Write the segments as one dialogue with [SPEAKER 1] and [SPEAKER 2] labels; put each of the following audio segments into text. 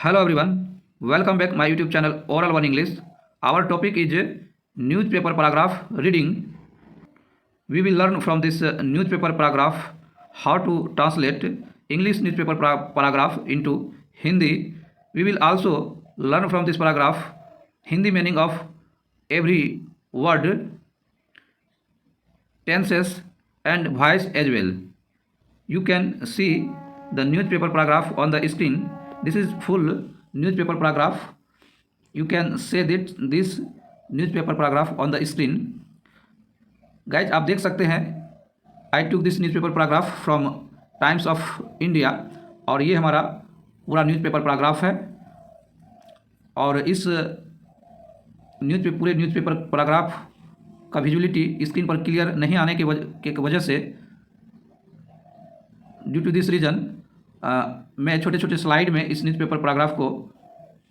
[SPEAKER 1] Hello everyone, welcome back my YouTube channel Oral One English. Our topic is newspaper paragraph reading. We will learn from this newspaper paragraph how to translate English newspaper paragraph into Hindi. We will also learn from this paragraph Hindi meaning of every word, tenses and voice as well. You can see the newspaper paragraph on the screen. This is full newspaper paragraph. You can see that this newspaper paragraph on the screen. Guys, आप देख सकते हैं I took this newspaper paragraph from Times of India और ये हमारा पूरा newspaper paragraph है। और इस पूरे न्यूज़पेपर पैराग्राफ का विजुअलिटी स्क्रीन पर क्लियर नहीं आने की वजह से ड्यू टू दिस रीज़न मैं छोटे छोटे स्लाइड में इस न्यूज़पेपर पैराग्राफ को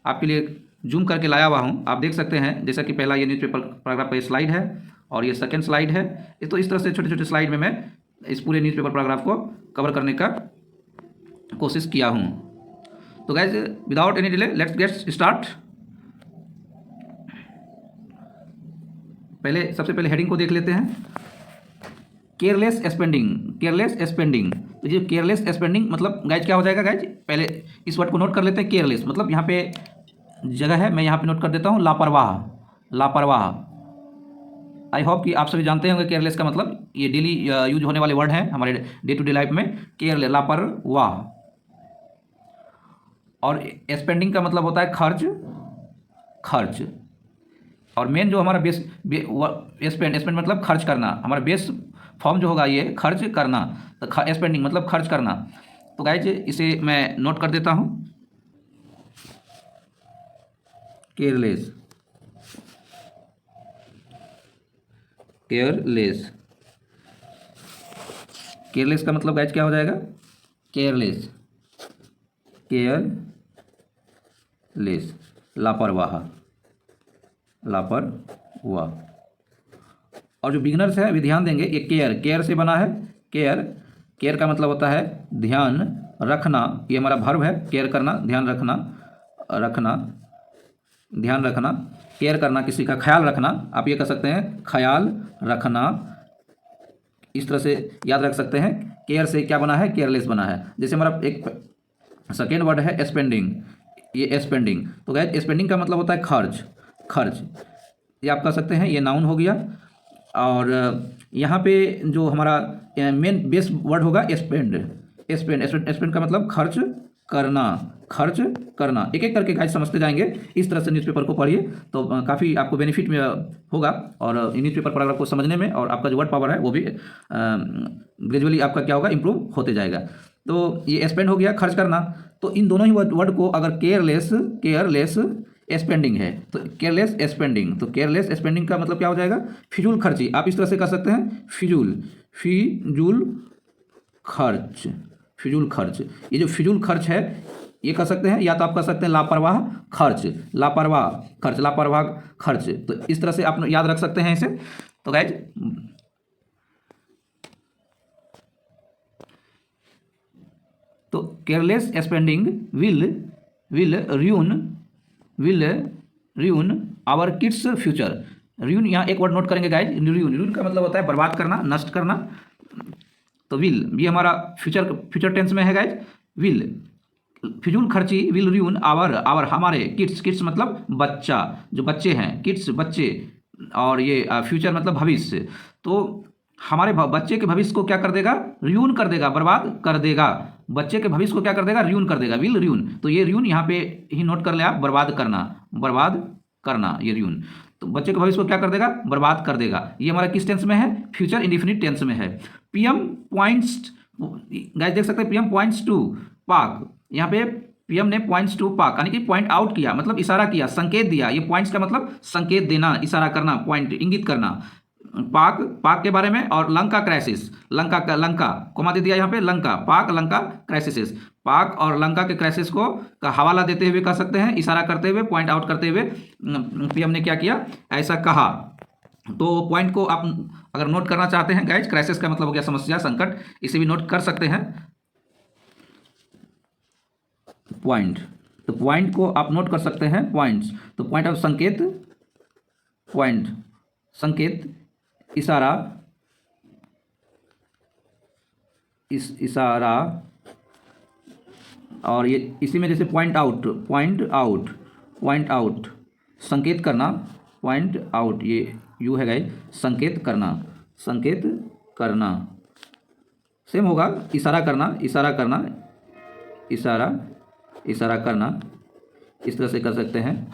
[SPEAKER 1] आपके लिए जूम करके लाया हुआ हूं। आप देख सकते हैं जैसा कि पहला ये न्यूज़पेपर पैराग्राफ का स्लाइड है और ये सेकंड स्लाइड है। तो इस तरह से छोटे छोटे स्लाइड में मैं इस पूरे न्यूज़पेपर पैराग्राफ को कवर करने का कोशिश किया हूं। तो guys without any delay let's get start. सबसे पहले हेडिंग को देख लेते हैं, केयरलेस स्पेंडिंग। केयरलेस स्पेंडिंग, तो ये केयरलेस स्पेंडिंग मतलब गाइज क्या हो जाएगा। गाइज पहले इस वर्ड को नोट कर लेते हैं। केयरलेस मतलब यहाँ पे जगह है, मैं यहाँ पे नोट कर देता हूँ लापरवाह। लापरवाह, आई होप कि आप सभी जानते होंगे केयरलेस का मतलब, ये डेली यूज होने वाले वर्ड हैं हमारे डे टू डे लाइफ में। केयरलेस, लापरवाह। और स्पेंडिंग का मतलब होता है खर्च। खर्च और मेन जो हमारा बेस स्पेंड मतलब खर्च करना, हमारा बेस फॉर्म जो होगा ये खर्च करना। तो स्पेंडिंग मतलब खर्च करना। तो गाइज इसे मैं नोट कर देता हूँ, केयरलेस। केयरलेस, केयरलेस का मतलब गाइज क्या हो जाएगा। केयरलेस, केयरलेस, लापरवाह, लापरवाह। और जो बिगनर्स है वे ध्यान देंगे, ये केयर, केयर से बना है। केयर, केयर का मतलब होता है ध्यान रखना। ये हमारा वर्ब है, केयर करना, ध्यान रखना, रखना, ध्यान रखना, केयर करना, किसी का ख्याल रखना। आप ये कह सकते हैं ख्याल रखना। इस तरह से याद रख सकते हैं। केयर से क्या बना है, केयरलेस बना है। जैसे हमारा एक सेकेंड वर्ड है स्पेंडिंग, ये स्पेंडिंग। तो गाइस स्पेंडिंग का मतलब होता है खर्च। खर्च, ये आप कह सकते हैं, ये नाउन हो गया। और यहाँ पे जो हमारा मेन बेस वर्ड होगा स्पेंड। स्पेंड, स्पेंड का मतलब खर्च करना। खर्च करना, एक एक करके गाइस समझते जाएंगे। इस तरह से न्यूज़पेपर को पढ़िए तो काफ़ी आपको बेनिफिट में होगा और न्यूज़पेपर पैराग्राफ को समझने में, और आपका जो वर्ड पावर है वो भी ग्रेजुअली आपका क्या होगा, इंप्रूव होते जाएगा। तो ये स्पेंड हो गया, खर्च करना। तो इन दोनों ही वर्ड को अगर केयरलेस, केयरलेस स्पेंडिंग है तो केयरलेस स्पेंडिंग, तो केयरलेस स्पेंडिंग का मतलब क्या हो जाएगा, फिजूल खर्ची। आप इस तरह से कर सकते हैं, फिजूल, फिजूल खर्च, फिजूल खर्च। ये जो फिजूल खर्च है ये कह सकते हैं, या तो आप कह सकते हैं लापरवाह खर्च, लापरवाह खर्च, लापरवाह खर्च। तो इस तरह से आप याद रख सकते हैं इसे। तो गाइज तो careless spending will ruin our kids future. ruin, यहाँ एक वर्ड नोट करेंगे गाइज, ruin। ruin का मतलब होता है बर्बाद करना, नष्ट करना। तो विल, ये हमारा फ्यूचर टेंस में है गाइज। विल, फिजूल खर्ची विल ruin आवर हमारे किड्स। किड्स मतलब बच्चा, जो बच्चे हैं, किड्स बच्चे। और ये फ्यूचर मतलब भविष्य। तो हमारे बच्चे के भविष्य को क्या कर देगा, ruin कर देगा, बर्बाद कर देगा। बच्चे के भविष्य को क्या कर देगा, ruin कर देगा, विल ruin। तो ये ruin यहाँ पे ही नोट कर ले आप, बर्बाद करना, बर्बाद करना, ये ruin। तो बच्चे के भविष्य को क्या कर देगा, बर्बाद कर देगा। ये हमारा किस टेंस में है, फ्यूचर इंडिफिनिट टेंस में है। पीएम पॉइंट्स, गाइस देख सकते हैं, पीएम पॉइंट्स टू पाक। यहाँ पे पीएम ने पॉइंट्स टू पाक यानी कि पॉइंट आउट किया, मतलब इशारा किया, संकेत दिया। ये पॉइंट्स का मतलब संकेत देना, इशारा करना, पॉइंट इंगित करना। पाक, पाक के बारे में। और लंका क्राइसिस, लंका का, लंका कोमा दे दिया यहाँ पे, लंका, पाक, लंका क्राइसिस। पाक और लंका के क्राइसिस को का हवाला देते हुए कह सकते हैं, इशारा करते हुए, पॉइंट आउट करते हुए पीएम ने क्या किया, ऐसा कहा। तो पॉइंट को आप अगर नोट करना चाहते हैं गाइज, क्राइसिस का मतलब हो गया समस्या, संकट, इसे भी नोट कर सकते हैं। पॉइंट, तो पॉइंट को आप नोट कर सकते हैं, पॉइंट्स। तो पॉइंट ऑफ संकेत, पॉइंट संकेत, इशारा, इशारा, और ये इसी में जैसे point out, point out, point out, संकेत करना, पॉइंट आउट, ये यू है गाइस, संकेत करना, संकेत करना। सेम होगा इशारा करना, इशारा करना, इशारा, इशारा करना, इस तरह से कर सकते हैं।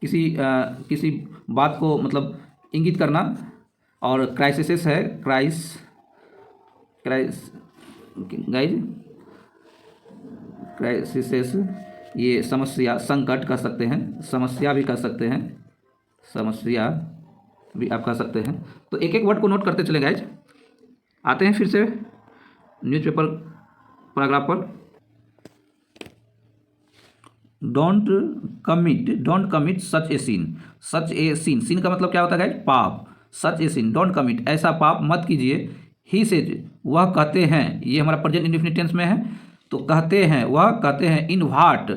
[SPEAKER 1] किसी बात को मतलब इंगित करना। और क्राइसिस है, क्राइस गाइज, क्राइसिस, ये समस्या, संकट कर सकते हैं, समस्या भी कर सकते हैं, समस्या भी आप कर सकते हैं। तो एक एक वर्ड को नोट करते चले गाइज। आते हैं फिर से न्यूज़पेपर पैराग्राफ पर। Don't commit such a sin, such a sin, sin का मतलब क्या होता है गाइज, पाप। Such a sin, don't commit, ऐसा पाप मत कीजिए। ही सेज, वह कहते हैं, ये हमारा प्रेजेंट इंडेफिनिट टेंस में है। तो कहते हैं, वह कहते हैं, in what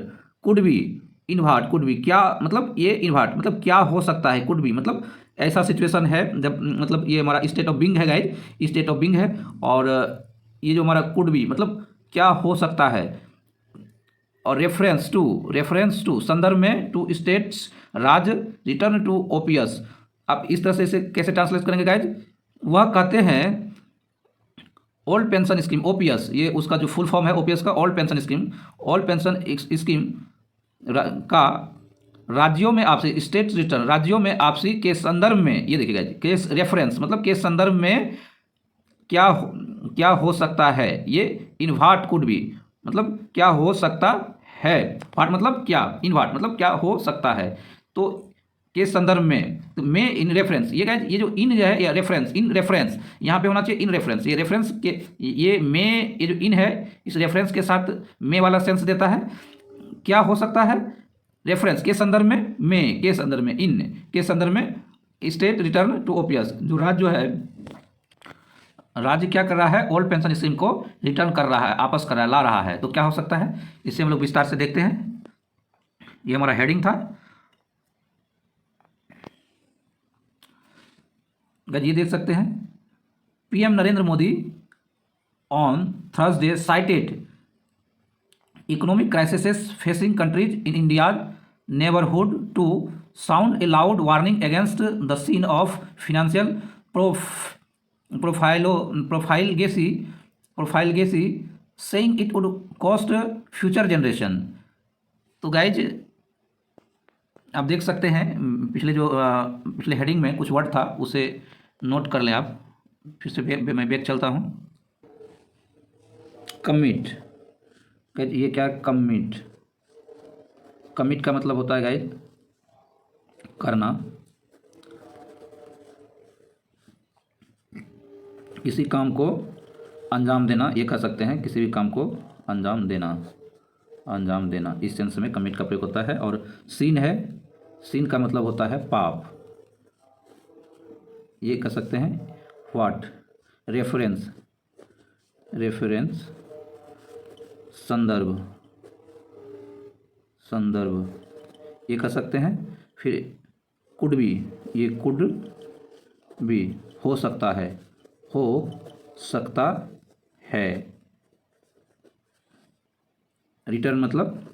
[SPEAKER 1] could be, in what could be, क्या मतलब ये इन व्हाट मतलब क्या हो सकता है, कुड बी मतलब ऐसा सिचुएशन है जब, मतलब ये हमारा स्टेट ऑफ बीइंग है गाइज, स्टेट ऑफ बीइंग है। और ये जो हमारा कुड बी मतलब क्या हो सकता है, और रेफरेंस टू संदर्भ में, टू स्टेट्स, राज, रिटर्न टू ओपियस। आप इस तरह से इसे कैसे ट्रांसलेट करेंगे गाइज, वह कहते हैं ओल्ड पेंशन स्कीम, ओपीएस, ये उसका जो फुल फॉर्म है ओपीएस का, old pension scheme, old pension scheme का राज्यों में आपसी, स्टेट रिटर्न, राज्यों में आपसी के संदर्भ में, ये देखिएगा जी, केस रेफरेंस मतलब के संदर्भ में क्या हो सकता है, ये इन व्हाट कुड बी मतलब क्या हो सकता है, व्हाट मतलब क्या, इन व्हाट मतलब क्या हो सकता है। तो के संदर्भ में, तो में इन रेफरेंस, ये गाइस ये जो इन जो है, या रेफरेंस, इन रेफरेंस यहाँ पे होना चाहिए, इन रेफरेंस, ये रेफरेंस के, ये में, ये जो इन है इस रेफरेंस के साथ में वाला सेंस देता है। क्या हो सकता है, रेफरेंस के संदर्भ में के संदर्भ में, इन के संदर्भ में, स्टेट रिटर्न टू ओपीएस, जो राज्य जो है, राज्य क्या कर रहा है, ओल्ड पेंशन स्कीम को रिटर्न कर रहा है, आपस कर रहा है, ला रहा है। तो क्या हो सकता है, इससे हम लोग विस्तार से देखते हैं। ये हमारा हेडिंग था गाइस, ये देख सकते हैं। PM Narendra Modi on Thursday cited economic crisis facing countries in India neighbourhood to sound a loud warning against the sin of financial profligacy saying it would cost future generation. तो गाइज आप देख सकते हैं, पिछले हेडिंग में कुछ वर्ड था, उसे नोट कर लें आप। फिर से मैं बैक चलता हूँ। कमिट, ये क्या, कमिट, कमिट का मतलब होता है गाइज करना, किसी काम को अंजाम देना, ये कह सकते हैं, किसी भी काम को अंजाम देना, अंजाम देना, इस सेंस में कमिट का प्रयोग होता है। और सीन है, सीन का मतलब होता है पाप, ये कह सकते हैं व्हाट, रेफरेंस, रेफरेंस, संदर्भ, संदर्भ, ये कह सकते हैं। फिर कुड बी, ये कुड बी, हो सकता है, हो सकता है। रिटर्न मतलब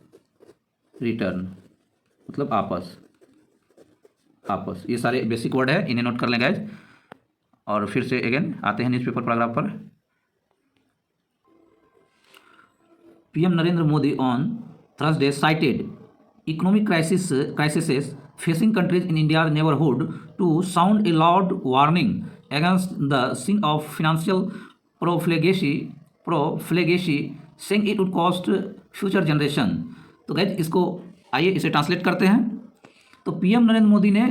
[SPEAKER 1] आपस, आपस, ये सारे बेसिक वर्ड है, इन्हें नोट कर लें गाइज। और फिर से अगेन आते हैं न्यूज़पेपर पैराग्राफ पर। PM Narendra Modi on Thursday cited economic crisis facing countries in India neighbourhood to sound a loud warning against the sin of financial profligacy saying it would cost future generation. तो guys इसको आइए इसे translate करते हैं। तो PM Narendra Modi ने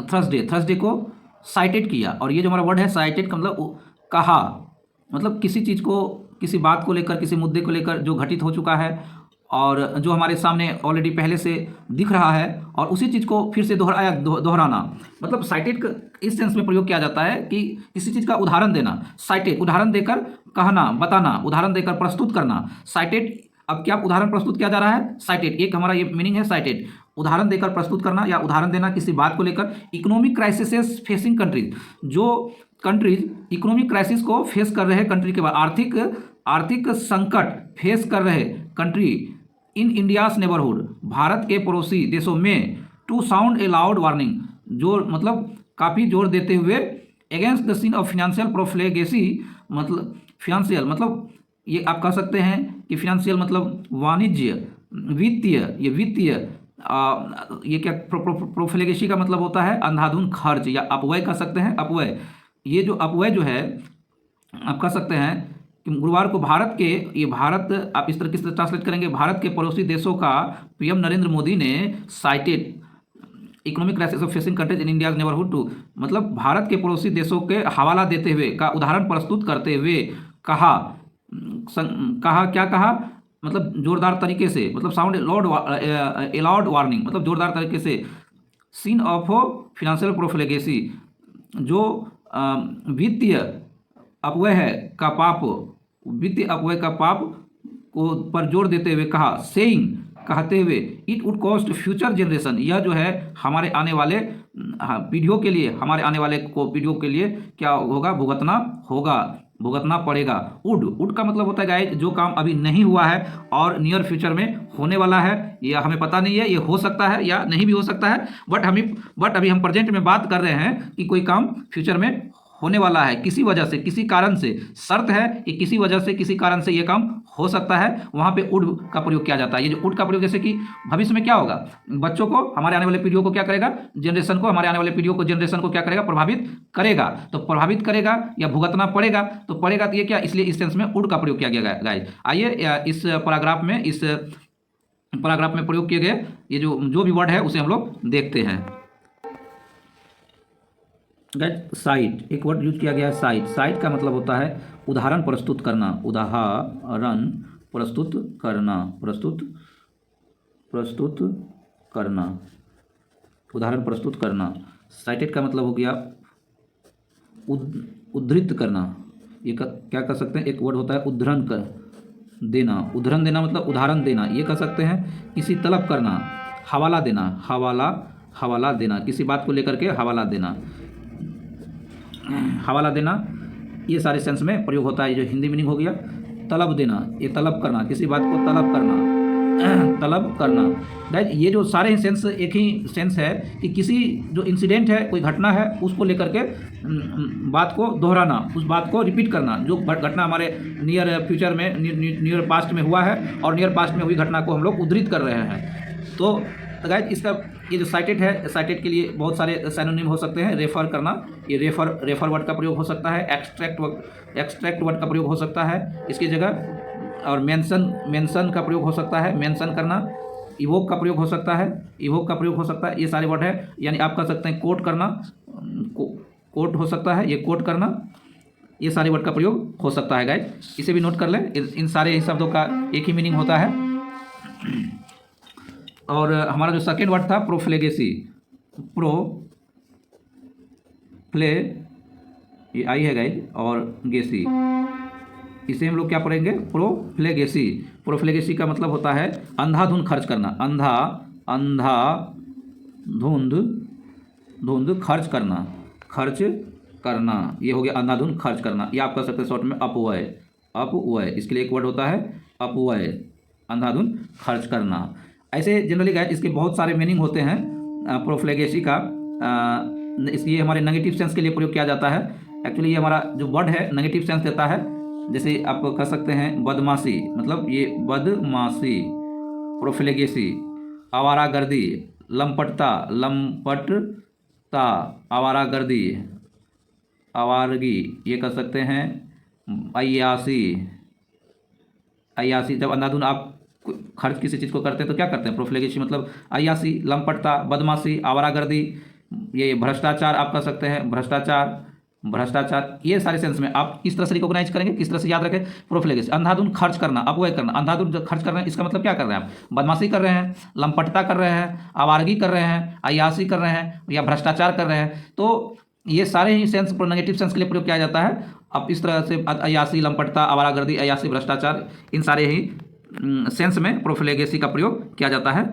[SPEAKER 1] Thursday को cited किया, और ये जो हमारा वर्ड है साइटेड का मतलब कहा, मतलब किसी चीज़ को, किसी बात को लेकर, किसी मुद्दे को लेकर जो घटित हो चुका है और जो हमारे सामने ऑलरेडी पहले से दिख रहा है, और उसी चीज़ को फिर से दोहराना, मतलब साइटेड इस सेंस में प्रयोग किया जाता है कि किसी चीज़ का उदाहरण देना। साइटेड, उदाहरण देकर कहना, बताना, उदाहरण देकर प्रस्तुत करना। साइटेड अब क्या उदाहरण प्रस्तुत किया जा रहा है? साइटेड, एक हमारा ये मीनिंग है साइटेड, उदाहरण देकर प्रस्तुत करना या उदाहरण देना किसी बात को लेकर। इकोनॉमिक क्राइसिस फेसिंग कंट्रीज, जो कंट्रीज इकोनॉमिक क्राइसिस को फेस कर रहे हैं, कंट्री के बाद आर्थिक संकट फेस कर रहे country in India's neighbourhood, Bharat के पड़ोसी देशों में, to sound a loud warning, जो मतलब काफ़ी जोर देते हुए, against the sin of financial profligacy, मतलब फिनेंशियल मतलब ये आप कह सकते हैं कि फिनेंशियल मतलब वाणिज्य, वित्तीय, ये वित्तीय ये क्या प्रोफ्लेगेसी का मतलब होता है अंधाधुंध खर्च या अपव्यय कह सकते हैं, अपव्यय। ये जो अपव्यय जो है आप कह सकते हैं कि गुरुवार को भारत आप इस तरह किस तरह ट्रांसलेट करेंगे, भारत के पड़ोसी देशों का पीएम नरेंद्र मोदी ने cited economic crisis of facing countries in India's neighbourhood too, मतलब भारत के पड़ोसी देशों के हवाला देते हुए का उदाहरण प्रस्तुत करते हुए कहा क्या कहा, मतलब जोरदार तरीके से, मतलब साउंड ए लाउड वार्निंग, मतलब जोरदार तरीके से, सीन ऑफ फिनेंशियल प्रोफ्लेगेसी, जो वित्तीय अपव्यय है का पाप, वित्तीय अपव्यय का पाप को पर जोर देते हुए कहा, सेइंग कहते हुए, it would cost future generation, यह जो है हमारे आने वाले पीढ़ियों के लिए, हमारे आने वाले पीढ़ियों के लिए क्या होगा, भुगतना पड़ेगा। वुड का मतलब होता है गाइस जो काम अभी नहीं हुआ है और नियर फ्यूचर में होने वाला है, या हमें पता नहीं है, ये हो सकता है या नहीं भी हो सकता है, बट अभी हम प्रेजेंट में बात कर रहे हैं कि कोई काम फ्यूचर में होने वाला है, किसी वजह से, किसी कारण से, शर्त है कि किसी वजह से, किसी कारण से ये काम हो सकता है, वहाँ पे वुड का प्रयोग किया जाता है। ये जो वुड का प्रयोग, जैसे कि भविष्य में क्या होगा, बच्चों को, हमारे आने वाले पीढ़ियों को क्या करेगा, जनरेशन को, हमारे आने वाले पीढ़ियों को, जनरेशन को क्या करेगा, प्रभावित करेगा। तो प्रभावित करेगा या भुगतना पड़ेगा, तो पड़ेगा तो ये क्या, इसलिए इस सेंस में वुड का प्रयोग किया गया गाइस। आइए इस पैराग्राफ में प्रयोग किए गए ये जो भी वर्ड है उसे हम लोग देखते हैं। साइट, एक वर्ड यूज किया गया है साइट। साइट का मतलब होता है उदाहरण प्रस्तुत करना, उदाहरण प्रस्तुत करना, उदाहरण प्रस्तुत करना। साइटेड का मतलब हो गया उद्धृत करना, ये क्या कर सकते हैं, एक वर्ड होता है उद्धरण कर देना, उद्धरण देना मतलब उदाहरण देना, ये कह सकते हैं किसी तलब करना, हवाला देना, किसी बात को लेकर के हवाला देना, ये सारे सेंस में प्रयोग होता है। ये जो हिंदी मीनिंग हो गया तलब देना, ये तलब करना, किसी बात को तलब करना। गाइस ये जो सारे ही सेंस एक ही सेंस है कि किसी जो इंसिडेंट है, कोई घटना है, उसको लेकर के बात को दोहराना, उस बात को रिपीट करना, जो घटना हमारे नियर फ्यूचर में, नियर पास्ट में हुआ है और नियर पास्ट में हुई घटना को हम लोग उद्धृत कर रहे हैं। तो गाइस इसका ये जो साइटेड है, साइटेड के लिए बहुत सारे सिनोनिम हो सकते हैं। रेफर करना, ये रेफर वर्ड का प्रयोग हो सकता है, एक्सट्रैक्ट वर्ड का प्रयोग हो सकता है इसकी जगह, और मेंशन का प्रयोग हो सकता है, मेंशन करना, इवोक का प्रयोग हो सकता है, ये सारे वर्ड है। यानी आप कह सकते हैं कोट करना, कोट हो सकता है, ये कोट करना, ये सारे वर्ड का प्रयोग हो सकता है गाइस, इसे भी नोट कर लें। इन सारे शब्दों का एक ही मीनिंग होता है। और हमारा जो सेकेंड वर्ड था प्रोफ्लेगेसी, ये आई है गाइस, और गेसी, इसे हम लोग क्या पढ़ेंगे, प्रोफ्लेगेसी का मतलब होता है अंधाधुंध खर्च करना, अंधाधुंध खर्च करना, ये हो गया अंधाधुंध खर्च करना। या आप कह सकते हैं शॉर्ट में अपव्यय, इसके लिए एक वर्ड होता है अपव्यय, अंधाधुंध खर्च करना। ऐसे जनरली गाइस इसके बहुत सारे मीनिंग होते हैं। प्रोफ्लेगेसी का इसलिए हमारे नेगेटिव सेंस के लिए प्रयोग किया जाता है। एक्चुअली ये हमारा जो वर्ड है नेगेटिव सेंस देता है। जैसे आप कह सकते हैं बदमाशी, मतलब ये बदमाशी, प्रोफ्लेगेसी, आवारागर्दी, लंपटता, आवारगी, ये कह सकते हैं अय्यासी। जब अंधाधुंध आप खर्च किसी चीज़ को करते हैं तो क्या करते हैं, प्रोफ्लेगेसी मतलब अय्यासी, लंपटता, बदमाशी, आवारागर्दी, ये भ्रष्टाचार, आप कह सकते हैं भ्रष्टाचार, ये सारे सेंस में आप किस तरह से रिकॉग्नाइज करेंगे, किस तरह से याद रखें, प्रोफ्लेगेसी, अंधाधुंध खर्च करना, अपव्यय करना। अंधाधुंध खर्च कर रहे हैं, इसका मतलब क्या कर रहे हैं आप, बदमाशी कर रहे हैं, लंपटता कर रहे हैं, आवारगी कर रहे हैं, अय्यासी कर रहे हैं, या भ्रष्टाचार कर रहे हैं। तो ये सारे ही सेंस नेगेटिव सेंस के लिए प्रयोग किया जाता है। अब इस तरह से अय्यासी, लंपटता, आवारागर्दी, अय्यासी, भ्रष्टाचार, इन सारे ही सेंस में प्रोफ्लेगेसी का प्रयोग किया जाता है।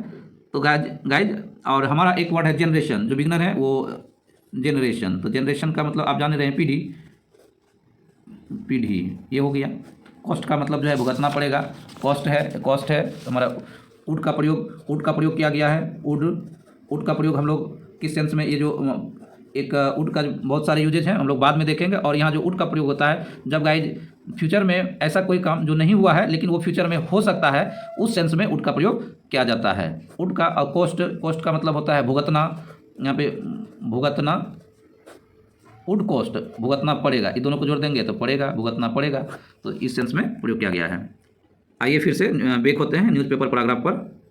[SPEAKER 1] तो गाइज और हमारा एक वर्ड है जनरेशन, जो बिगनर है वो जनरेशन, तो जनरेशन का मतलब आप जान रहे हैं पीढ़ी, पीढ़ी ये हो गया। कॉस्ट का मतलब जो है भुगतना पड़ेगा, कॉस्ट है हमारा। वुड का प्रयोग किया गया है। वुड का प्रयोग हम लोग किस सेंस में, ये जो एक वुड का बहुत सारे यूजेज हैं हम लोग बाद में देखेंगे। और यहाँ जो वुड का प्रयोग होता है जब गाइज फ्यूचर में ऐसा कोई काम जो नहीं हुआ है लेकिन वो फ्यूचर में हो सकता है, उस सेंस में वुड का प्रयोग किया जाता है। वुड का और कॉस्ट का मतलब होता है भुगतना, यहाँ पे भुगतना, वुड कॉस्ट भुगतना पड़ेगा, ये दोनों को जोड़ देंगे तो पड़ेगा, भुगतना पड़ेगा, तो इस सेंस में प्रयोग किया गया है। आइए फिर से बैक होते हैं न्यूज़पेपर पैराग्राफ पर।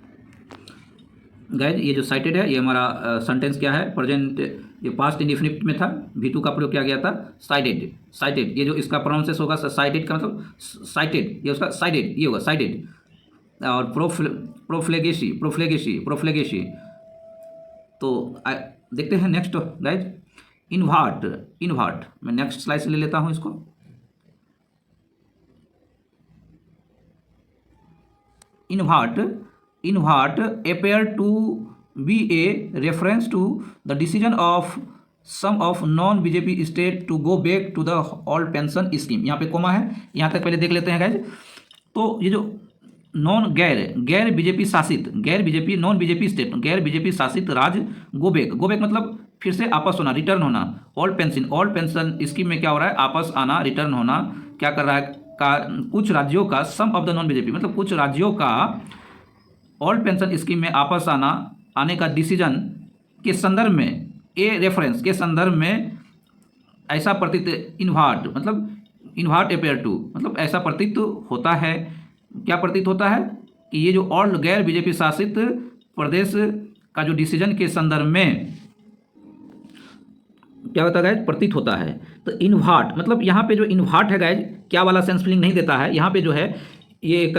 [SPEAKER 1] गाइज ये जो साइटेड है ये हमारा सेंटेंस क्या है, प्रेजेंट, ये पास्ट इंडिफिनिट में था, V2 का प्रयोग किया गया था साइटेड, ये जो इसका प्रोनाउंसेस होगा साइटेड का मतलब साइटेड, ये उसका साइटेड ये होगा साइटेड। और प्रोफ्लेगेसी। तो देखते हैं नेक्स्ट गाइज, इन्वार्ट। मैं नेक्स्ट स्लाइड से ले लेता हूं इसको। इन्वार्ट appear to be a reference to the decision of some of non-BJP state to go back to the old pension scheme। यहाँ पे कोमा है, यहाँ तक पहले देख लेते हैं गाइज। तो ये जो गैर बीजेपी शासित, नॉन बीजेपी स्टेट, गैर बीजेपी शासित राज्य गो बैक मतलब फिर से आपस होना, रिटर्न होना। ओल्ड पेंशन स्कीम में क्या हो रहा है, आपस आना, रिटर्न होना। क्या कर रहा है, कुछ राज्यों का, सम ऑफ द नॉन बीजेपी मतलब कुछ राज्यों का ओल्ड पेंशन स्कीम में आपस आने का डिसीजन के संदर्भ में, ए रेफरेंस के संदर्भ में ऐसा प्रतीत, इन्वार्ट अपेयर टू मतलब ऐसा प्रतीत होता है। क्या प्रतीत होता है कि ये जो ऑल गैर बीजेपी शासित प्रदेश का जो डिसीजन के संदर्भ में क्या होता है गाइज, प्रतीत होता है। तो इन्वार्ट मतलब यहाँ पे जो इन्वार्ट है गाइज, क्या वाला सेंस फीलिंग नहीं देता है। यहाँ पे जो है ये एक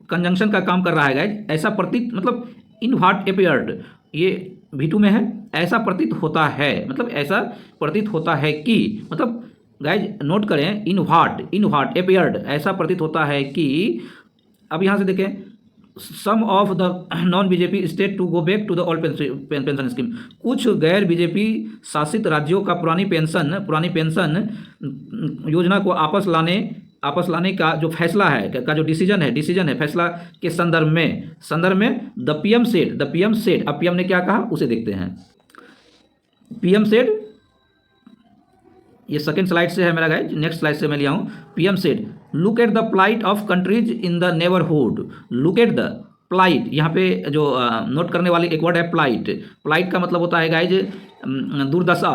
[SPEAKER 1] कंजंक्शन का काम कर रहा है गाइज। ऐसा प्रतीत मतलब इन्वार्ट अपेयर्ड, ये V2 में है, ऐसा प्रतीत होता है मतलब ऐसा प्रतीत होता है कि, मतलब गाइज नोट करें, इन्वार्ट अपेयर्ड ऐसा प्रतीत होता है कि। अब यहाँ से देखें, some of the non BJP state to go back to the old pension scheme, कुछ गैर बीजेपी शासित राज्यों का पुरानी पेंशन योजना को आपस लाने का जो फैसला है, का जो डिसीजन है फैसला के संदर्भ में द पीएम सेड। अब पीएम ने क्या कहा उसे देखते हैं। पीएम सेड, ये सेकेंड स्लाइड से है मेरा गाइज, नेक्स्ट स्लाइड से मैं लिया हूँ। PM said look at the plight of countries in the neighbourhood. Look at the plight, यहाँ पे जो नोट करने वाली एक वर्ड है प्लाइट का मतलब होता है गाइज दुर्दशा,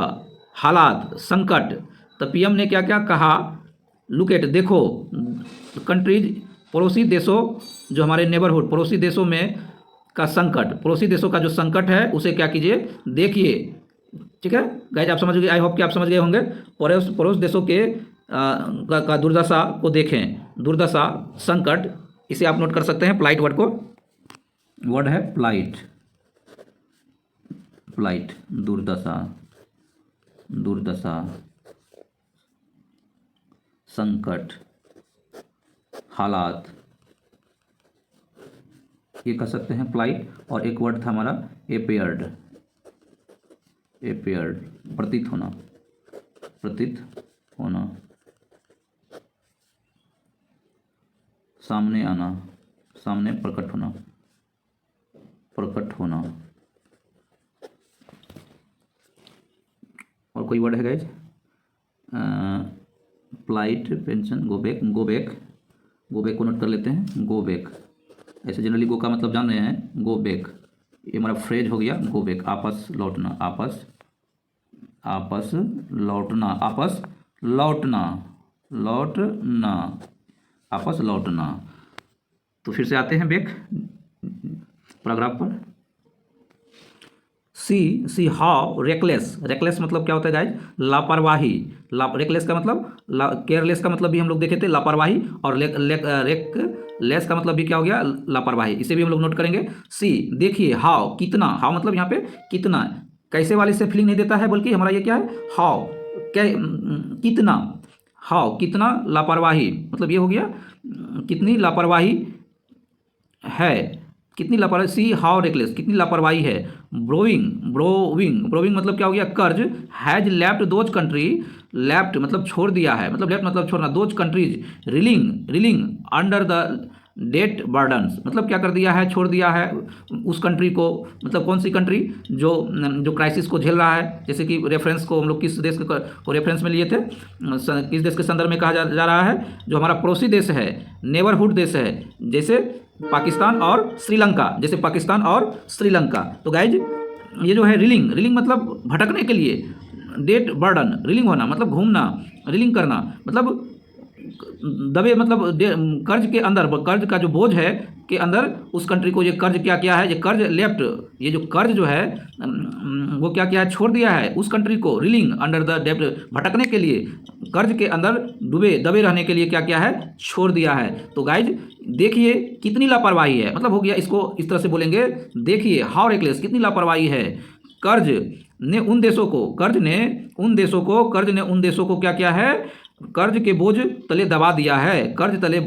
[SPEAKER 1] हालात, संकट। तो पीएम ने क्या क्या कहा, लुक एट देखो, कंट्रीज पड़ोसी देशों, जो हमारे नेबरहुड पड़ोसी देशों में का संकट, पड़ोसी देशों का जो संकट है उसे क्या कीजिए, देखिए। ठीक है गाइज, आप समझ गए, आई होप कि आप समझ गए होंगे। पड़ोस देशों के का दुर्दशा को देखें, दुर्दशा, संकट, इसे आप नोट कर सकते हैं प्लाइट वर्ड को। वर्ड है प्लाइट, दुर्दशा, संकट, हालात, ये कह सकते हैं प्लाइट। और एक वर्ड था हमारा अपेयर्ड, प्रतीत होना, सामने आना, सामने प्रकट होना। और कोई वर्ड है guys, plight, pension, go back को नोट कर लेते हैं। गो बैक, ऐसे जनरली गो का मतलब जान रहे हैं, गो बैक, ये हमारा फ्रेज हो गया। गो बैक, आपस लौटना, आपस लौटना। तो फिर से आते हैं बैक पैराग्राफ पर। सी हाउ रेकलेस मतलब क्या होता है गाइज, लापरवाही। रेकलेस का मतलब, केयरलेस का मतलब भी हम लोग देखे थे लापरवाही, और रेकलेस का मतलब भी क्या हो गया, लापरवाही। इसे भी हम लोग नोट करेंगे। सी देखिए, हाउ कितना, हाउ मतलब यहाँ पे कितना, कैसे वाले से फीलिंग नहीं देता है, बल्कि हमारा ये क्या है, हाउ कितना, हाउ कितना लापरवाही, मतलब ये हो गया कितनी लापरवाही है, कितनी लापरवाही, सी हाउ रेकलेस, कितनी लापरवाही है। ब्रोविंग मतलब क्या हो गया, कर्ज। Has left those country, left मतलब छोड़ दिया है, मतलब लेफ्ट मतलब छोड़ना, those countries reeling under the debt burdens, मतलब क्या कर दिया है, छोड़ दिया है उस कंट्री को, मतलब कौन सी कंट्री, जो जो क्राइसिस को झेल रहा है। जैसे कि रेफरेंस को हम लोग किस देश को रेफरेंस में लिए थे, किस देश के संदर्भ में कहा जा रहा है, जो हमारा पड़ोसी देश है, नेबरहुड देश है, जैसे पाकिस्तान और श्रीलंका, जैसे पाकिस्तान और श्रीलंका। तो गाइज ये जो है रिलिंग मतलब भटकने के लिए, डेट बर्डन रिलिंग होना मतलब घूमना, रिलिंग करना मतलब दबे, मतलब कर्ज के अंदर, कर्ज का जो बोझ है के अंदर उस कंट्री को ये कर्ज क्या किया है, ये कर्ज लेफ्ट, ये जो कर्ज जो है वो क्या किया है, छोड़ दिया है उस कंट्री को, रिलिंग अंडर द डेब्ट, भटकने के लिए, कर्ज के अंदर दबे रहने के लिए क्या किया है, छोड़ दिया है। तो गाइज देखिए कितनी लापरवाही है, मतलब हो गया, इसको इस तरह से बोलेंगे, देखिए हाउ रेकलेस, कितनी लापरवाही है। कर्ज ने उन देशों को, कर्ज ने उन देशों को क्या किया है, कर्ज के बोझ तले दबा दिया है, कर्ज तले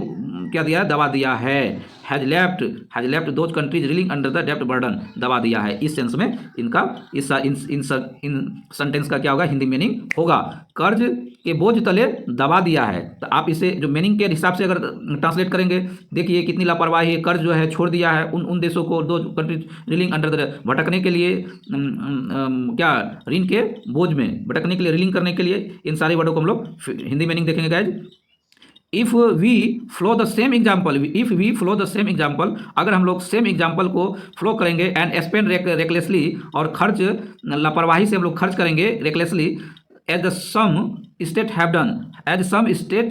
[SPEAKER 1] क्या दिया है, दबा दिया है। Has left those countries reeling under the डेब्ट बर्डन, दबा दिया है। इस सेंस में इनका इन सेंटेंस का क्या होगा, हिंदी मीनिंग होगा, कर्ज के बोझ तले दबा दिया है। तो आप इसे जो मीनिंग के हिसाब से अगर ट्रांसलेट करेंगे, देखिए कितनी लापरवाही है, कर्ज जो है छोड़ दिया है उन देशों को, दो कंट्रीज रिलिंग अंडर द, भटकने के लिए, क्या ऋण के बोझ में भटकने के लिए, रिलिंग करने के लिए। इन सारे वर्डों को हम लोग हिंदी मीनिंग देखेंगे guys. If we flow the same example, अगर हम लोग सेम एग्जाम्पल को फ्लो करेंगे, एंड स्पेंड रेकलेसली, और खर्च लापरवाही से हम लोग खर्च करेंगे recklessly, as some state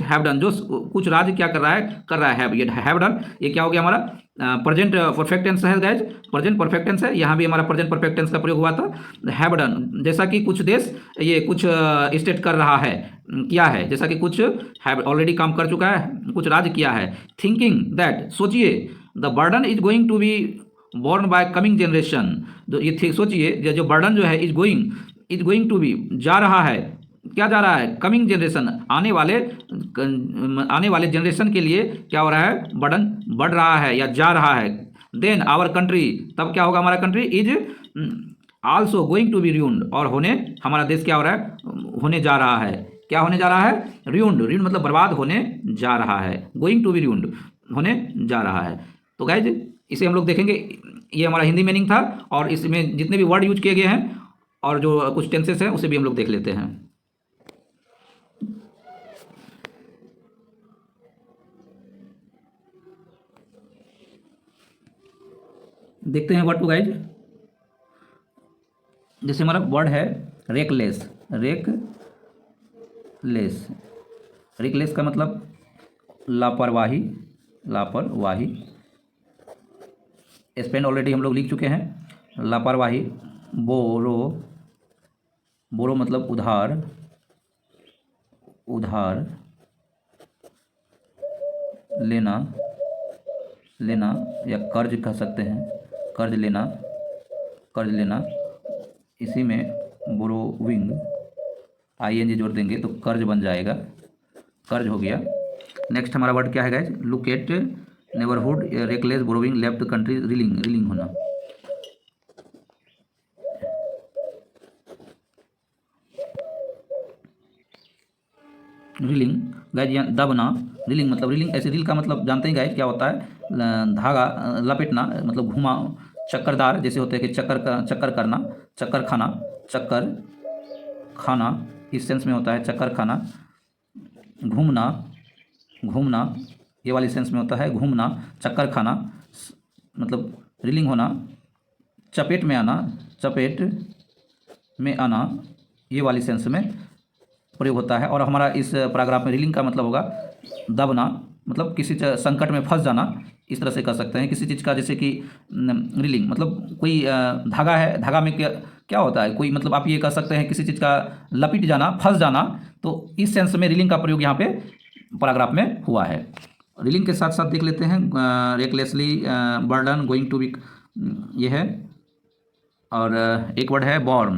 [SPEAKER 1] have done, जो कुछ राज्य क्या कर रहा है, ये हैव डन, ये क्या हो गया हमारा प्रेजेंट परफेक्ट टेंस है गाइज, प्रेजेंट परफेक्ट टेंस है, यहाँ भी हमारा प्रेजेंट परफेक्ट टेंस का प्रयोग हुआ था, हैव डन, जैसा कि कुछ देश, ये कुछ स्टेट कर रहा है, किया है, जैसा कि कुछ हैव ऑलरेडी काम कर चुका है, कुछ राज्य किया है। थिंकिंग दैट, सोचिए, the burden is going to be borne by coming generation, ये सोचिए, जो बर्डन जो है इज गोइंग टू बी, जा रहा है, क्या जा रहा है, कमिंग जनरेशन, आने वाले जनरेशन के लिए क्या हो रहा है, बर्डन बढ़ रहा है या जा रहा है। देन आवर कंट्री, तब क्या होगा, हमारा country is also going to be ruined, और हमारा देश क्या हो रहा है, होने जा रहा है, क्या होने जा रहा है, रूइंड मतलब बर्बाद होने जा रहा है, गोइंग टू बी रूइंड, होने जा रहा है। तो गाइज इसे हम लोग देखेंगे, ये हमारा हिंदी मीनिंग था, और इसमें जितने भी वर्ड यूज किए गए हैं और जो कुछ टेंसेस हैं उसे भी हम लोग देख लेते हैं। देखते हैं वर्ड टू गाइज। जैसे हमारा वर्ड है रेकलेस, रेकलेस का मतलब लापरवाही, स्पेंड ऑलरेडी हम लोग लिख चुके हैं, लापरवाही। बोरो मतलब उधार लेना या कर्ज कह सकते हैं, कर्ज लेना, इसी में बोरोविंग ING जोड़ देंगे तो कर्ज बन जाएगा, कर्ज हो गया। नेक्स्ट हमारा वर्ड क्या है guys, look at neighbourhood, reckless, borrowing, left country, railing होना। रिलिंग गाइज, यहाँ दबना, रिलिंग मतलब रिलिंग, ऐसे रील का मतलब जानते हैं गाइज क्या होता है, धागा लपेटना, मतलब घुमा, चक्करदार जैसे होते हैं कि चक्कर करना, चक्कर खाना, इस सेंस में होता है चक्कर खाना। घूमना ये वाली सेंस में होता है घूमना, चक्कर खाना मतलब रिलिंग होना। चपेट में आना ये वाली सेंस में प्रयोग होता है। और हमारा इस पैराग्राफ में रिलिंग का मतलब होगा दबना, मतलब किसी संकट में फंस जाना, इस तरह से कर सकते हैं किसी चीज़ का, जैसे कि रिलिंग मतलब कोई धागा है, धागा में क्या होता है, कोई मतलब आप ये कह सकते हैं किसी चीज़ का लपेट जाना, फंस जाना। तो इस सेंस में रिलिंग का प्रयोग यहाँ पे पैराग्राफ में हुआ है। रिलिंग के साथ साथ देख लेते हैं recklessly, burden, going to be, ये है। और एक वर्ड है बॉर्न,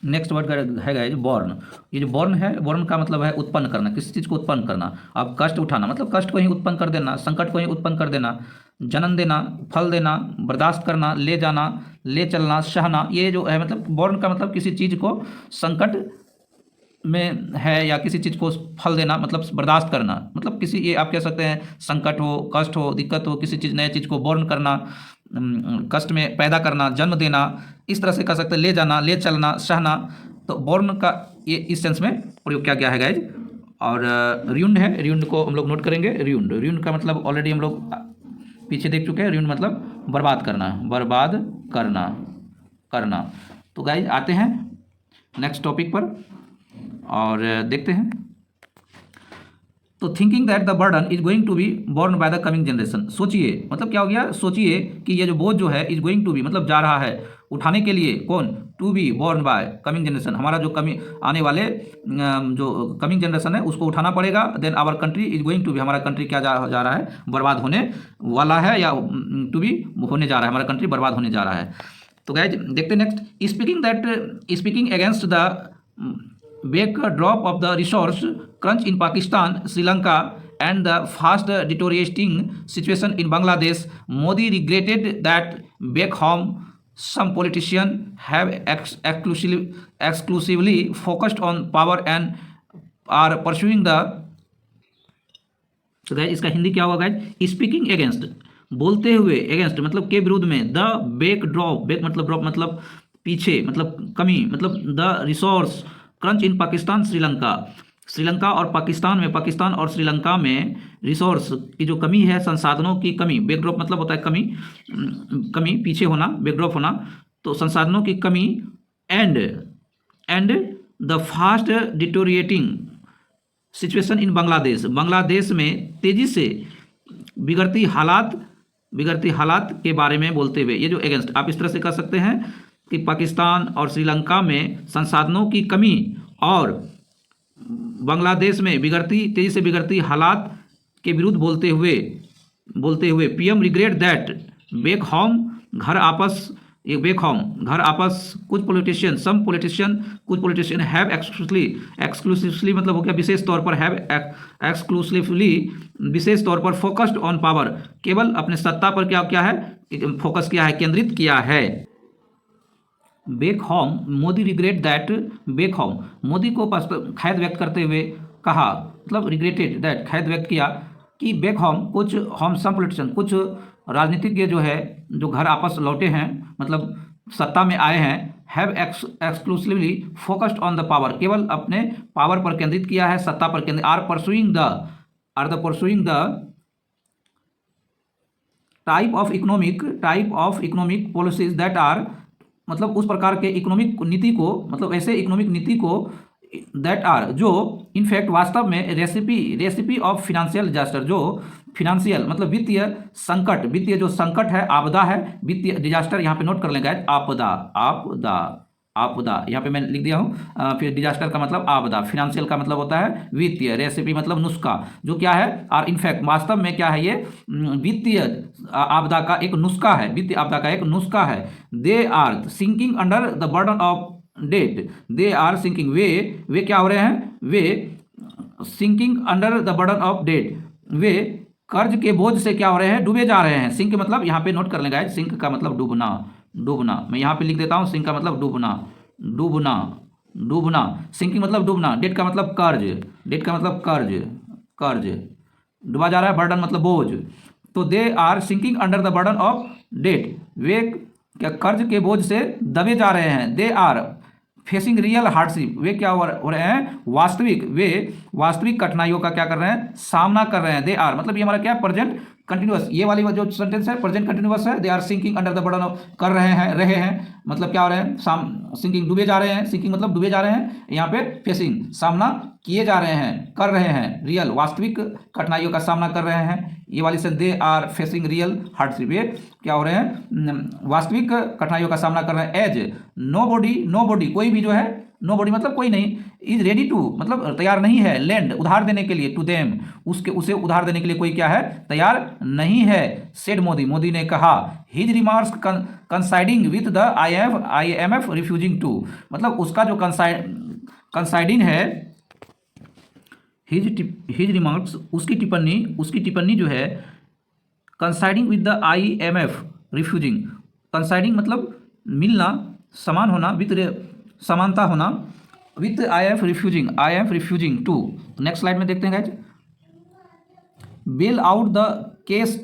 [SPEAKER 1] नेक्स्ट वर्ड है गाइज बॉर्न। ये जो बॉर्न है, बॉर्न का मतलब है उत्पन्न करना, किसी चीज़ को उत्पन्न करना। अब कष्ट उठाना मतलब कष्ट को ही उत्पन्न कर देना, संकट को ही उत्पन्न कर देना। जन्म देना, फल देना, बर्दाश्त करना, ले जाना, ले चलना, सहना, ये जो है मतलब बॉर्न का मतलब किसी चीज़ को संकट में है या किसी चीज़ को फल देना मतलब बर्दाश्त करना, मतलब किसी, ये आप कह सकते हैं संकट हो, कष्ट हो, दिक्कत हो, किसी चीज़ नए चीज़ को बॉर्न करना, कष्ट में पैदा करना, जन्म देना, इस तरह से कह सकते हैं। ले जाना, ले चलना, सहना, तो बॉर्न का ये इस सेंस में प्रयोग किया गया है गाइज। और र्यूंड है, र्यूंड को हम लोग नोट करेंगे। र्यूंड, र्यूंड का मतलब ऑलरेडी हम लोग पीछे देख चुके हैं। र्यूंड मतलब बर्बाद करना, बर्बाद करना, करना। तो गाइज आते हैं नेक्स्ट टॉपिक पर और देखते हैं। तो thinking that the burden is going to be borne by the coming generation, सोचिए मतलब क्या हो गया, सोचिए कि ये जो बोझ जो है इज गोइंग टू बी मतलब जा रहा है उठाने के लिए, कौन, to be borne by coming generation, हमारा जो आने वाले जो कमिंग जनरेशन है उसको उठाना पड़ेगा। Then our country is going to be, हमारा कंट्री क्या जा रहा है, बर्बाद होने वाला है, या टू बी होने जा रहा है, हमारा कंट्री बर्बाद होने जा रहा है। तो गाइज देखते next. Speaking against the backdrop of the resource crunch in Pakistan, Sri Lanka, and the fast deteriorating situation in Bangladesh, Modi regretted that back home some politicians have exclusively focused on power and are pursuing the। तो guys इसका हिंदी क्या होगा guys, speaking against, बोलते हुए, against मतलब के विरुद्ध में, द बैकड्रॉप, बैक मतलब ड्रॉप मतलब पीछे मतलब कमी मतलब द रिसोर्स, क्रंच इन पाकिस्तान, श्रीलंका, श्रीलंका और पाकिस्तान में, पाकिस्तान और श्रीलंका में रिसोर्स की जो कमी है, संसाधनों की कमी, बैकड्रॉप मतलब होता है कमी, कमी पीछे होना, बैकड्रॉप होना, तो संसाधनों की कमी, and the fast deteriorating situation in Bangladesh, Bangladesh में तेजी से बिगड़ती हालात के बारे में बोलते हुए, ये जो अगेंस्ट आप इस तरह से कर सकते हैं कि पाकिस्तान और श्रीलंका में संसाधनों की कमी और बांग्लादेश में तेजी से बिगड़ती हालात के विरुद्ध बोलते हुए PM regret that back home घर आपस कुछ पॉलिटिशियन हैव एक्सक्लूसिवली मतलब हो गया विशेष तौर पर, हैव एक्सक्लूसिवली विशेष तौर पर, फोकस्ड ऑन पावर केवल अपने सत्ता पर क्या है फोकस किया है, केंद्रित किया है। Back home, Modi regret that back home, Modi को खैद व्यक्त करते हुए कहा, मतलब रिग्रेटेड दैट खैद व्यक्त किया कि बैक होम कुछ होम सम पॉलिटिशियन, कुछ राजनीतिज्ञ जो है जो घर आपस लौटे हैं मतलब सत्ता में आए हैं, have exclusively focused on the power केवल अपने पावर पर केंद्रित किया है, सत्ता पर केंद्रित, are pursuing the type of economic policies that are मतलब उस प्रकार के इकोनॉमिक नीति को, मतलब ऐसे इकोनॉमिक नीति को दैट आर जो इनफैक्ट वास्तव में रेसिपी ऑफ फिनेंशियल डिजास्टर, जो फिनेंशियल मतलब वित्तीय संकट, वित्तीय जो संकट है, आपदा है, वित्तीय डिजास्टर यहाँ पे नोट कर लेंगे, आपदा यहाँ पे मैं लिख दिया हूँ। फिर डिजास्टर का मतलब आपदा, फिनेंशियल का मतलब होता है वित्तीय, रेसिपी मतलब नुस्खा, जो क्या है और इनफैक्ट वास्तव में क्या है, ये वित्तीय आपदा का एक नुस्खा है, वित्तीय आपदा का एक नुस्खा है। They are sinking under the burden of debt, they are sinking, वे क्या हो रहे हैं, वे sinking under the burden of debt, वे कर्ज के बोझ से क्या हो रहे हैं, डूबे जा रहे हैं। सिंक मतलब यहाँ पे नोट कर लेंगे, सिंक का मतलब डूबना, मैं यहाँ पे लिख देता हूँ, सिंक का मतलब डूबना, सिंकिंग मतलब डूबना, डेट का मतलब कर्ज, डूबा जा रहा है, बर्डन मतलब बोझ, तो they are sinking under the burden of debt, वे क्या कर्ज के बोझ से दबे जा रहे हैं। They are facing real hardship, वे क्या हो रहे हैं, वास्तविक कठिनाइयों का क्या कर रहे हैं, सामना कर रहे हैं। दे आर मतलब ये हमारा क्या, प्रेजेंट कंटिन्यूअस, ये वाली जो सेंटेंस है प्रेजेंट कंटिन्यूअस है। They are sinking under the burden of, कर रहे हैं मतलब क्या हो रहे हैं, सिंकिंग डूबे जा रहे हैं, सिंकिंग मतलब डूबे जा रहे हैं, यहाँ पे फेसिंग सामना किए जा रहे हैं, कर रहे हैं, रियल वास्तविक कठिनाइयों का सामना कर रहे हैं, ये वाली से they are facing real hardship, ये क्या हो रहे हैं, वास्तविक कठिनाइयों का सामना कर रहे हैं। एज नो बॉडी कोई भी जो है, नोबडी मतलब कोई नहीं, इज रेडी टू मतलब तैयार नहीं है, लेंड उधार देने के लिए, टू देम उसे उधार देने के लिए कोई क्या है, तैयार नहीं है। सेड मोदी ने कहा। His remarks coinciding with the IMF refusing to मतलब उसका जो कंसाइडिंग है, हिज रिमार्क्स उसकी टिप्पणी जो है, coinciding with the IMF refusing, coinciding मतलब मिलना, समान होना, विथ समानता होना, with IMF refusing to. Next slide में देखते हैं guys. Bail out the cash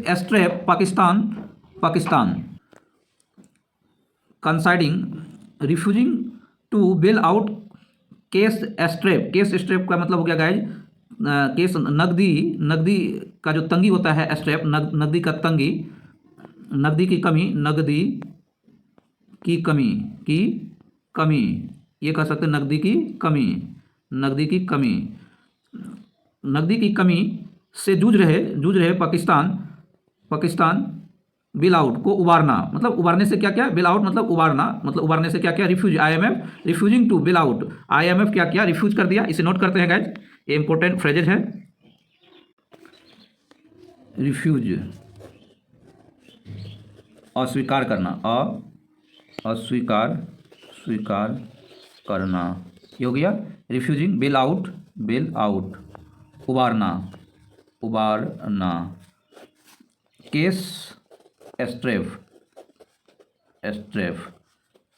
[SPEAKER 1] strapped Pakistan coinciding refusing to bail out cash strapped का मतलब हो गया गाइज केस नकदी का जो तंगी होता है, एस्ट्रेफ नकदी का तंगी, नकदी की कमी ये कह सकते हैं, नकदी की कमी से जूझ रहे पाकिस्तान बिल आउट को उबारना मतलब उबारने से क्या बिल आउट मतलब उबारने से क्या refuse IMF refusing to bail out, IMF क्या रिफ्यूज कर दिया। इसे नोट करते हैं गाइज, ये इंपॉर्टेंट फ्रेजेज है। रिफ्यूज अस्वीकार करना, स्वीकार करना, ये हो गया। रिफ्यूजिंग बेल आउट उबारना। केस एस्ट्रेफ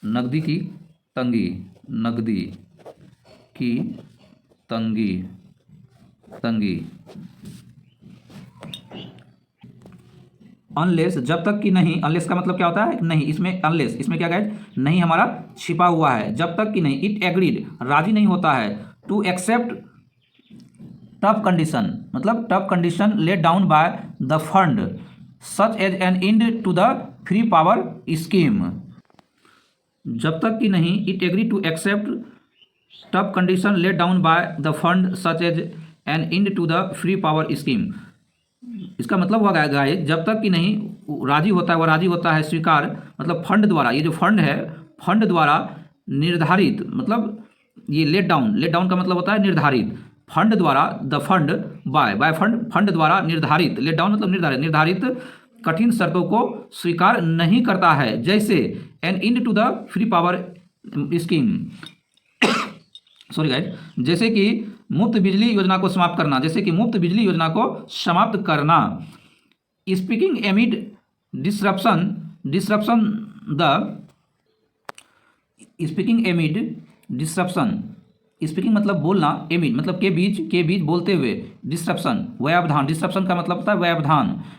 [SPEAKER 1] नकदी की तंगी अनलेस जब तक कि नहीं, अनलेस का मतलब क्या होता है नहीं, इसमें क्या गाइज नहीं हमारा छिपा हुआ है, जब तक कि नहीं, इट एग्रीड राजी नहीं होता है, टू एक्सेप्ट टफ कंडीशन मतलब tough condition laid down by the fund such as an end to the free power scheme. जब तक कि नहीं, it agree to accept tough condition laid down by the fund such as an end to the free power scheme. इसका मतलब हुआ guys जब तक कि नहीं राजी होता है स्वीकार मतलब फंड द्वारा, ये जो फंड है फंड द्वारा निर्धारित मतलब ये लेट डाउन का मतलब होता है निर्धारित, फंड द्वारा द फंड बाय फंड द्वारा निर्धारित, लेट डाउन मतलब निर्धारित कठिन शर्तों को स्वीकार नहीं करता है, जैसे an end to the free power scheme sorry guys, जैसे कि मुफ्त बिजली योजना को समाप्त करना, स्पीकिंग एमिड डिसरप्शन स्पीकिंग मतलब बोलना, एमिड मतलब के बीच बोलते हुए, डिसरप्शन व्यवधान, डिसरप्शन का मतलब होता है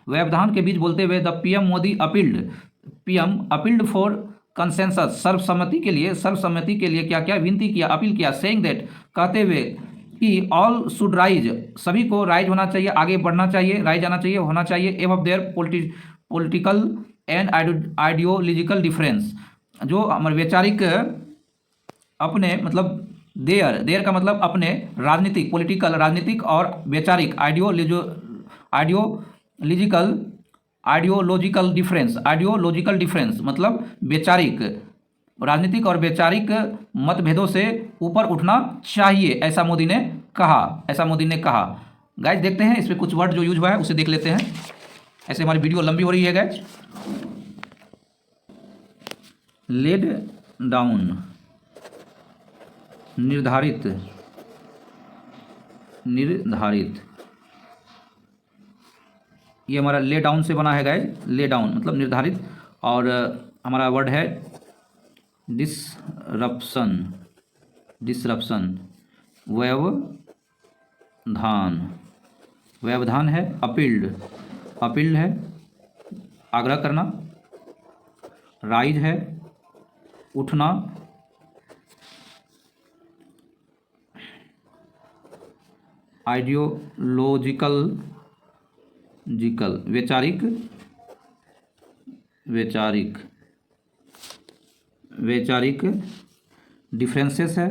[SPEAKER 1] व्यवधान के बीच बोलते हुए, the PM Modi appealed for consensus सर्वसम्मति के लिए क्या विनती किया, अपील किया, सेइंग दैट कहते हुए कि ऑल शुड राइज सभी को राइज होना चाहिए, आगे बढ़ना चाहिए, राइज आना चाहिए, होना चाहिए, above there political and ideological difference जो हमारे वैचारिक अपने मतलब देयर का मतलब अपने राजनीतिक राजनीतिक और वैचारिक आइडियोलॉजिकल डिफरेंस मतलब वैचारिक राजनीतिक और वैचारिक मतभेदों से ऊपर उठना चाहिए, ऐसा मोदी ने कहा। गाइज देखते हैं इस पर कुछ वर्ड जो यूज हुआ है उसे देख लेते हैं, ऐसे हमारी वीडियो लंबी हो रही है गाइज। लेड डाउन निर्धारित ये हमारा ले डाउन से बना है गाइज, ले डाउन मतलब निर्धारित, और हमारा वर्ड है डिसरप्शन व्यवधान है, अपील्ड है आग्रह करना, राइज है उठना, आइडियोलॉजिकल वैचारिक डिफरेंसेस है,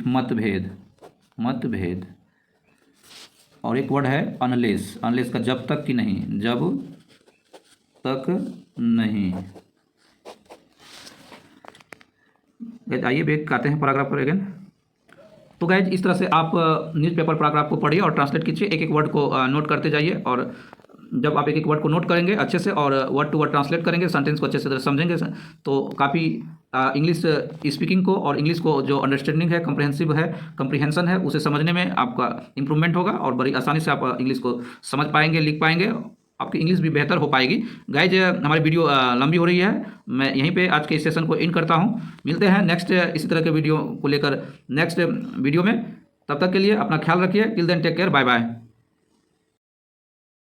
[SPEAKER 1] मतभेद, और एक वर्ड है अनलेस का जब तक कि नहीं, तक नहीं। गाइज आइए बैक आते हैं पैराग्राफ पर अगेन। तो गाइज इस तरह से आप न्यूज़पेपर पैराग्राफ को पढ़िए और ट्रांसलेट कीजिए, एक एक वर्ड को नोट करते जाइए, और जब आप एक एक वर्ड को नोट करेंगे अच्छे से और वर्ड टू वर्ड ट्रांसलेट करेंगे, सेंटेंस को अच्छे से समझेंगे, तो काफ़ी इंग्लिश स्पीकिंग को और इंग्लिश को जो अंडरस्टैंडिंग है, कंप्रीहेंशन है, उसे समझने में आपका इंप्रूवमेंट होगा और बड़ी आसानी से आप इंग्लिश को समझ पाएंगे, लिख पाएंगे, आपकी इंग्लिश भी बेहतर हो पाएगी। गाइज हमारी वीडियो लंबी हो रही है, मैं यहीं पे आज के इस सेशन को इन करता हूँ। मिलते हैं नेक्स्ट इसी तरह के वीडियो को लेकर नेक्स्ट वीडियो में। तब तक के लिए अपना ख्याल रखिए। Till then take care, bye bye.